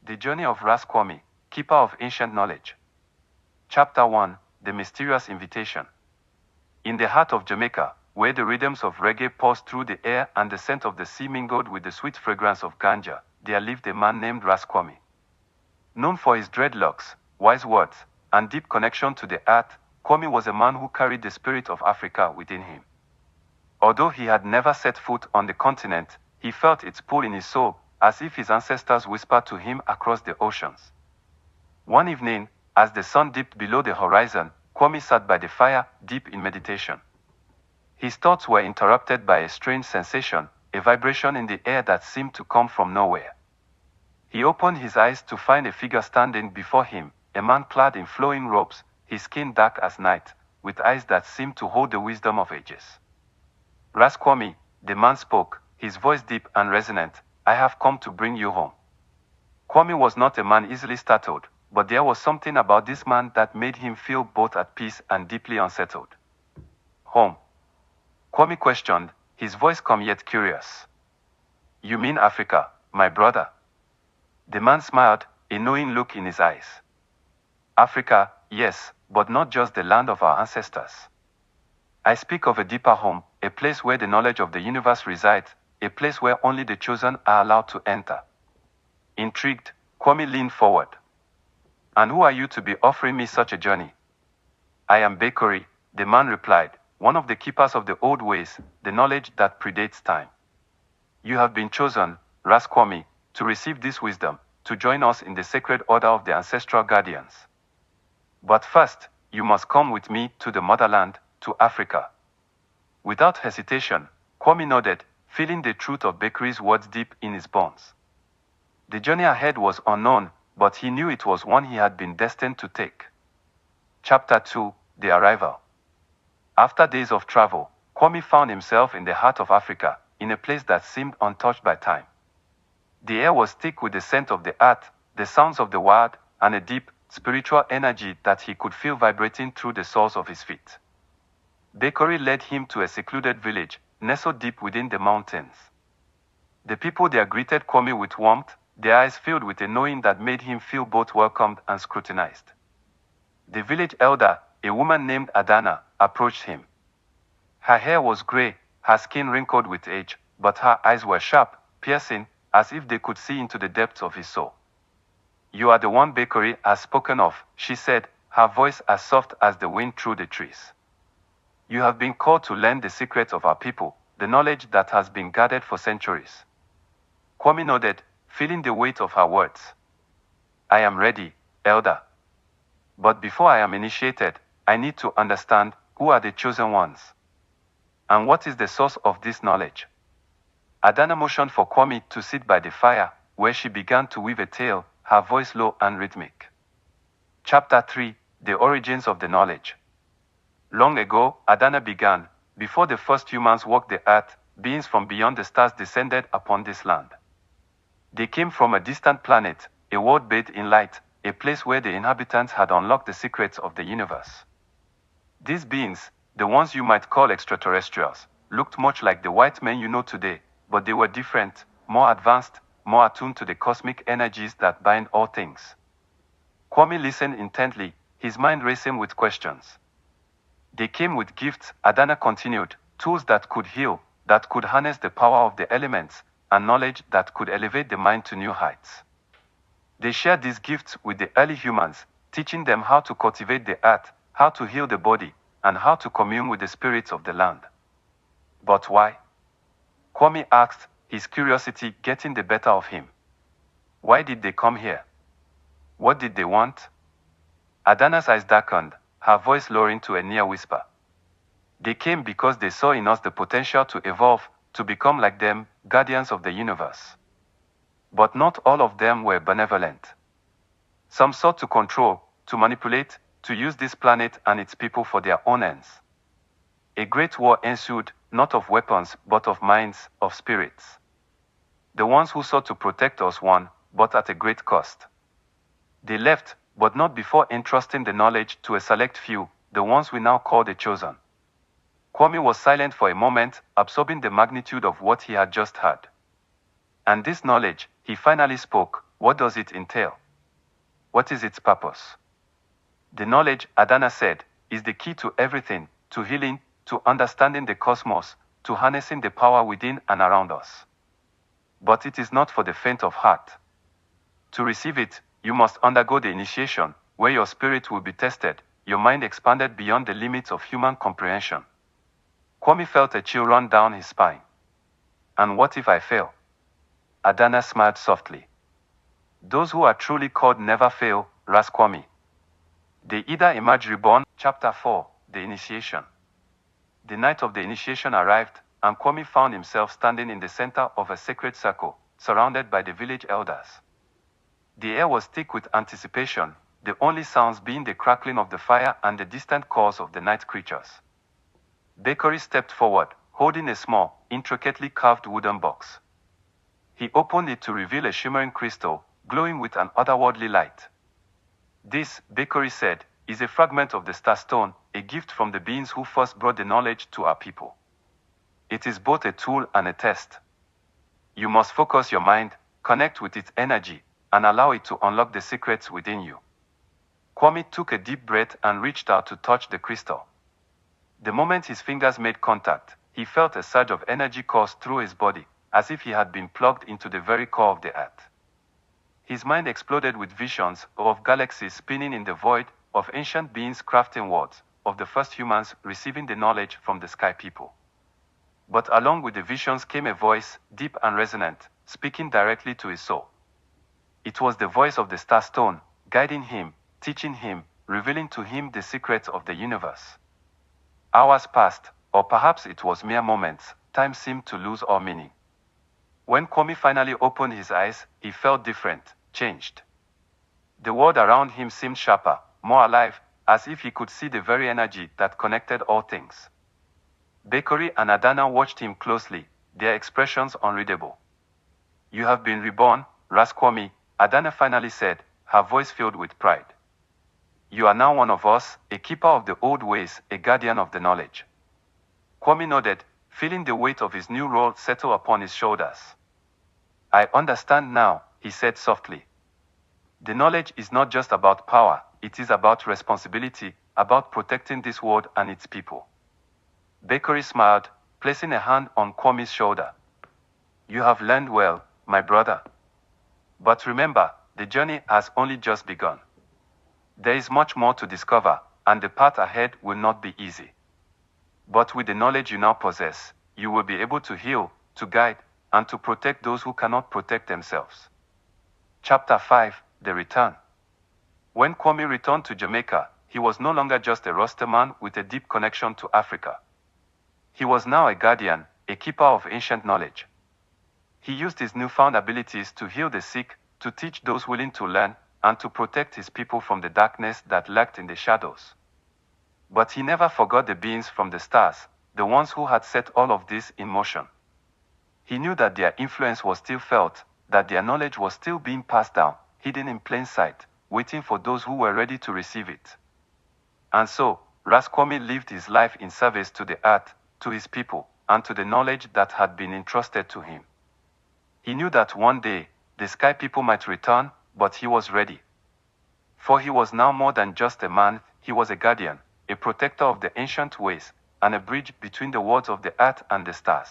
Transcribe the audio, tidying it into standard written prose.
The Journey of Ras Kwame, Keeper of Ancient Knowledge. Chapter 1, The Mysterious Invitation. In the heart of Jamaica, where the rhythms of reggae pulsed through the air and the scent of the sea mingled with the sweet fragrance of ganja, there lived a man named Ras Kwame. Known for his dreadlocks, wise words, and deep connection to the earth, Kwame was a man who carried the spirit of Africa within him. Although he had never set foot on the continent, he felt its pull in his soul, as if his ancestors whispered to him across the oceans. One evening, as the sun dipped below the horizon, Kwame sat by the fire, deep in meditation. His thoughts were interrupted by a strange sensation, a vibration in the air that seemed to come from nowhere. He opened his eyes to find a figure standing before him, a man clad in flowing robes, his skin dark as night, with eyes that seemed to hold the wisdom of ages. Ras Kwame, the man spoke, his voice deep and resonant. I have come to bring you home. Kwame was not a man easily startled, but there was something about this man that made him feel both at peace and deeply unsettled. Home? Kwame questioned, his voice calm yet curious. You mean Africa, my brother? The man smiled, a knowing look in his eyes. Africa, yes, but not just the land of our ancestors. I speak of a deeper home, a place where the knowledge of the universe resides, a place where only the chosen are allowed to enter. Intrigued, Kwame leaned forward. And who are you to be offering me such a journey? I am Bekori, the man replied, one of the keepers of the old ways, the knowledge that predates time. You have been chosen, Ras Kwame, to receive this wisdom, to join us in the sacred order of the ancestral guardians. But first, you must come with me to the motherland, to Africa. Without hesitation, Kwame nodded, feeling the truth of Bekori's words deep in his bones. The journey ahead was unknown, but he knew it was one he had been destined to take. Chapter 2, The Arrival. After days of travel, Kwame found himself in the heart of Africa, in a place that seemed untouched by time. The air was thick with the scent of the earth, the sounds of the wild, and a deep, spiritual energy that he could feel vibrating through the soles of his feet. Bekori led him to a secluded village, nestled deep within the mountains. The people there greeted Kwame with warmth, their eyes filled with a knowing that made him feel both welcomed and scrutinized. The village elder, a woman named Adana, approached him. Her hair was gray, her skin wrinkled with age, but her eyes were sharp, piercing, as if they could see into the depths of his soul. You are the one Bekori has spoken of, she said, her voice as soft as the wind through the trees. You have been called to learn the secrets of our people, the knowledge that has been guarded for centuries. Kwame nodded, feeling the weight of her words. I am ready, elder. But before I am initiated, I need to understand who are the chosen ones. And what is the source of this knowledge? Adana motioned for Kwame to sit by the fire, where she began to weave a tale, her voice low and rhythmic. Chapter 3, The Origins of the Knowledge. Long ago, Adana began, before the first humans walked the earth, beings from beyond the stars descended upon this land. They came from a distant planet, a world bathed in light, a place where the inhabitants had unlocked the secrets of the universe. These beings, the ones you might call extraterrestrials, looked much like the white men you know today, but they were different, more advanced, more attuned to the cosmic energies that bind all things. Kwame listened intently, his mind racing with questions. They came with gifts, Adana continued, tools that could heal, that could harness the power of the elements, and knowledge that could elevate the mind to new heights. They shared these gifts with the early humans, teaching them how to cultivate the earth, how to heal the body, and how to commune with the spirits of the land. But why? Kwame asked, his curiosity getting the better of him. Why did they come here? What did they want? Adana's eyes darkened, her voice lowering to a near whisper. They came because they saw in us the potential to evolve, to become like them, guardians of the universe. But not all of them were benevolent. Some sought to control, to manipulate, to use this planet and its people for their own ends. A great war ensued, not of weapons, but of minds, of spirits. The ones who sought to protect us won, but at a great cost. They left, but not before entrusting the knowledge to a select few, the ones we now call the chosen. Kwame was silent for a moment, absorbing the magnitude of what he had just heard. And this knowledge, he finally spoke, What does it entail? What is its purpose? The knowledge, Adana said, is the key to everything, to healing, to understanding the cosmos, to harnessing the power within and around us. But it is not for the faint of heart. To receive it, you must undergo the initiation, where your spirit will be tested, your mind expanded beyond the limits of human comprehension. Kwame felt a chill run down his spine. And what if I fail? Adana smiled softly. Those who are truly called never fail, Ras Kwame. They either emerge reborn. Chapter 4, The Initiation. The night of the initiation arrived, and Kwame found himself standing in the center of a sacred circle, surrounded by the village elders. The air was thick with anticipation, the only sounds being the crackling of the fire and the distant calls of the night creatures. Bakery stepped forward, holding a small, intricately carved wooden box. He opened it to reveal a shimmering crystal, glowing with an otherworldly light. This, Bakery said, is a fragment of the star stone, a gift from the beings who first brought the knowledge to our people. It is both a tool and a test. You must focus your mind, connect with its energy, and allow it to unlock the secrets within you. Kwame took a deep breath and reached out to touch the crystal. The moment his fingers made contact, he felt a surge of energy course through his body, as if he had been plugged into the very core of the earth. His mind exploded with visions of galaxies spinning in the void, of ancient beings crafting worlds, of the first humans receiving the knowledge from the sky people. But along with the visions came a voice, deep and resonant, speaking directly to his soul. It was the voice of the star stone, guiding him, teaching him, revealing to him the secrets of the universe. Hours passed, or perhaps it was mere moments. Time seemed to lose all meaning. When Kwame finally opened his eyes, he felt different, changed. The world around him seemed sharper, more alive, as if he could see the very energy that connected all things. Bakery and Adana watched him closely, their expressions unreadable. You have been reborn, Ras Kwame, Adana finally said, her voice filled with pride. You are now one of us, a keeper of the old ways, a guardian of the knowledge. Kwame nodded, feeling the weight of his new role settle upon his shoulders. I understand now, he said softly. The knowledge is not just about power, it is about responsibility, about protecting this world and its people. Bakery smiled, placing a hand on Kwame's shoulder. You have learned well, my brother. But remember, the journey has only just begun. There is much more to discover, and the path ahead will not be easy. But with the knowledge you now possess, you will be able to heal, to guide, and to protect those who cannot protect themselves. Chapter 5, The Return. When Kwame returned to Jamaica, he was no longer just a Rasta man with a deep connection to Africa. He was now a guardian, a keeper of ancient knowledge. He used his newfound abilities to heal the sick, to teach those willing to learn, and to protect his people from the darkness that lurked in the shadows. But he never forgot the beings from the stars, the ones who had set all of this in motion. He knew that their influence was still felt, that their knowledge was still being passed down, hidden in plain sight, waiting for those who were ready to receive it. And so, Ras Kwame lived his life in service to the earth, to his people, and to the knowledge that had been entrusted to him. He knew that one day, the sky people might return, but he was ready. For he was now more than just a man, he was a guardian, a protector of the ancient ways, and a bridge between the worlds of the earth and the stars.